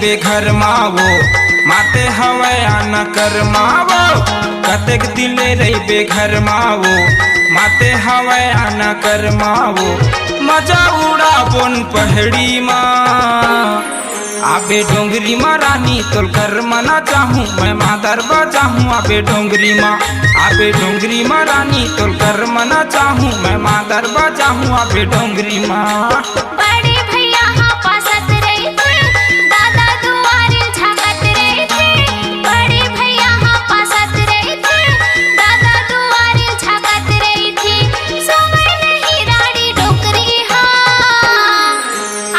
बेघर मावो माते हवे आना कर मावो कतेक दिले रही बेघर मावो माते हवे आना कर मावो मजा उड़ा बोन पहाड़ी माँ आबे डोंगरी माँ रानी तोल कर मना चाहूँ मैं मादर बजाहूँ आबे डोंगरी माँ रानी तोल कर मना चाहूँ मैं मादर बजाहूँ आबे डोंगरी माँ। बड़े भैया हाँ पासत रही थी दादा दुआरे झाकत रही थी बड़े भैया हाँ पासत रही थी दादा दुआरे झाकत रही थी सोमर नहीं राड़ी डोंगरी हाँ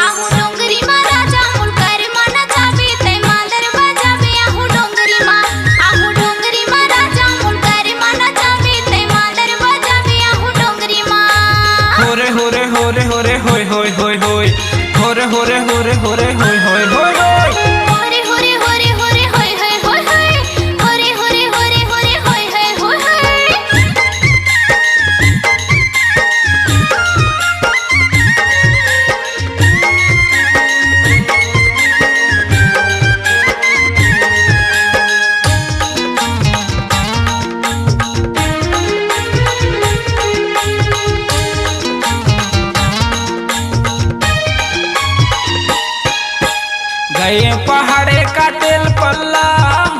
आहू डोंगरी माँ राजा मुलकर माना जाबे तै मादर बजाबे आहू डोंगरी माँ राजा मुलकर माना जाबे तै मादर बजाबे आहू डोंगरी माँ। होरे होरे होरे होरे होय होय होय होय होरे होरे होरे होरे होय होय होय होय होरे होरे होरे होरे होय होय होय होय होरे होरे होरे होरे होय होय होय होय। गए पहाड़े का तेल पल्ला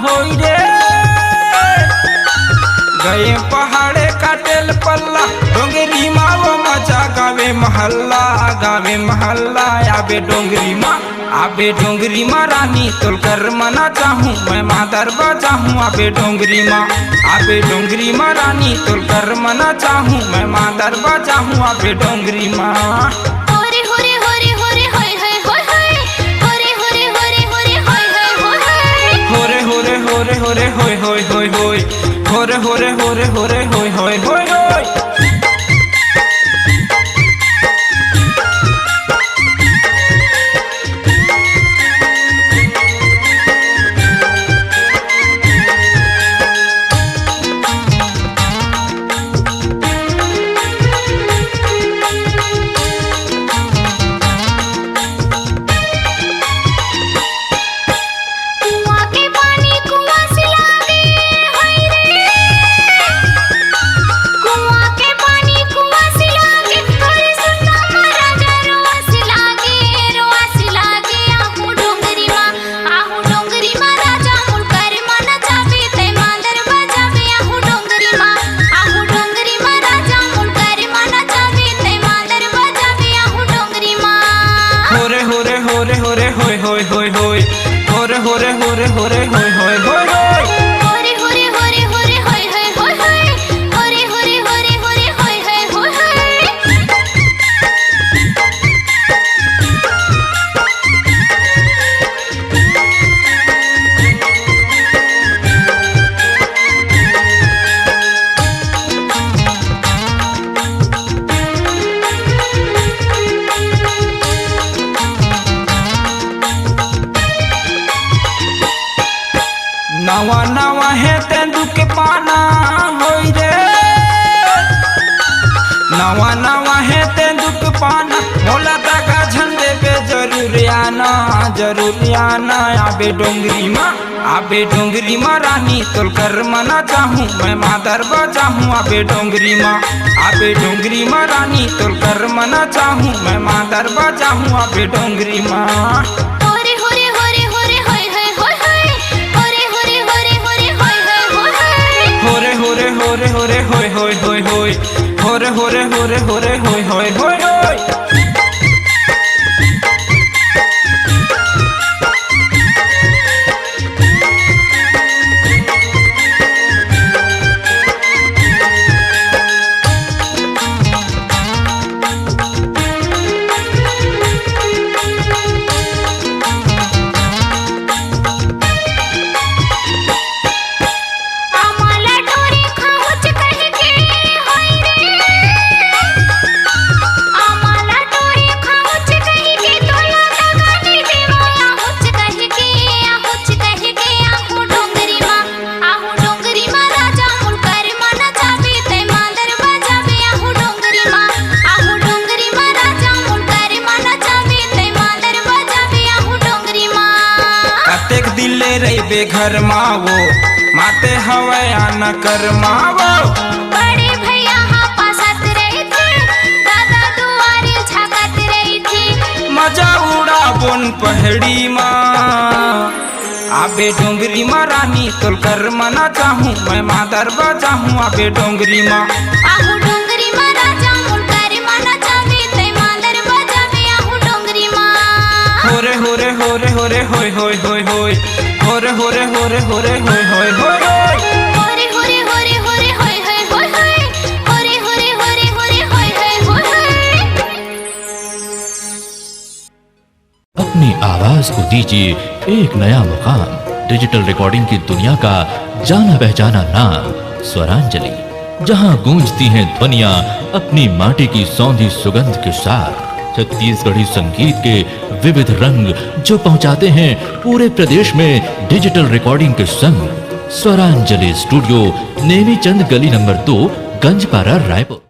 होई रे गए पहाड़े का तेल पल्ला डोंगरी माँ वो मचा गावे महल्ला आबे डोंगरी माँ रानी तोल कर मना चाहूँ मैं मादर बजाहूँ आबे डोंगरी माँ रानी तोल कर मना चाहूँ मैं मादर बजाहूँ आबे डोंगरी माँ। होरे होरे होरे होरे होय होय होय होय होरे होरे होरे होरे होय होय होय होय। होरे होरे होरे होरे होय होय होय होय होरे होरे होरे होरे होय होय होय होय। कुआं के पानी कुआं से लागे हाय रे कुआं के पानी कुआं से लागे करे सुनता महाराजा रोआ से लागे आहू डोंगरी माँ राजा मुलकर माना जाबे तै मादर बजाबे आहू डोंगरी माँ राजा मुलकर माना जाबे तै मादर बजाबे आहू डोंगरी माँ। होरे होरे होरे होरे होय होय होय होय होरे होरे होरे होरे होय होय होय होय। होरे होरे होरे होरे होय होय होय होय होरे होरे होरे होरे होय होय होय होय। नवा नवा है तेंदु के पाना होई रे नवा नवा है तेंदु के पाना मोला तका झंडे पे जरूर आना आबे डोंगरी माँ रानी तोल कर मना चाहूँ मैं मादर बजाहूँ आबे डोंगरी माँ रानी तोल कर मना चाहूँ मैं मादर बजाहूँ आबे डोंगरी माँ। होरे होरे होरे होरे होय होय होय होय होरे होरे होरे होरे होय होय होय होय। होरे होरे होरे होरे होय होय होय होय होरे होरे होरे होरे होय होय होय होय। आम्हाला डोरे खाऊच कहे के होय रे गरमावो माते हवे आना करमावो। बड़े भैया हाँ पासत रही थे, दादा दुआरे झाकत रही थी। मजा उड़ा बोन पहाड़ी माँ आबे डोंगरी माँ रानी तोल कर मना चाहूँ मैं मादर बजाहूँ आबे डोंगरी माँ। आहू डोंगरी माँ राजा मुनकर माना चावे ते मादर बजावे आहू डोंगरी माँ। होरे होरे होरे होरे होय होय होय होय होरे होरे होरे होरे होय होय होय होय होरे होरे होरे होरे होय होय होय होय होरे होरे होरे होरे होय होय होय होय। अपनी आवाज को दीजिए एक नया मुकाम। डिजिटल रिकॉर्डिंग की दुनिया का जाना पहचाना नाम स्वरांजलि, जहां गूंजती हैं ध्वनियां अपनी माटी की सौंधी सुगंध के साथ। छत्तीसगढ़ी संगीत के विविध रंग जो पहुंचाते हैं पूरे प्रदेश में डिजिटल रिकॉर्डिंग के संग। स्वरांजलि स्टूडियो, नेमीचंद गली नंबर 2, गंजपारा, रायपुर।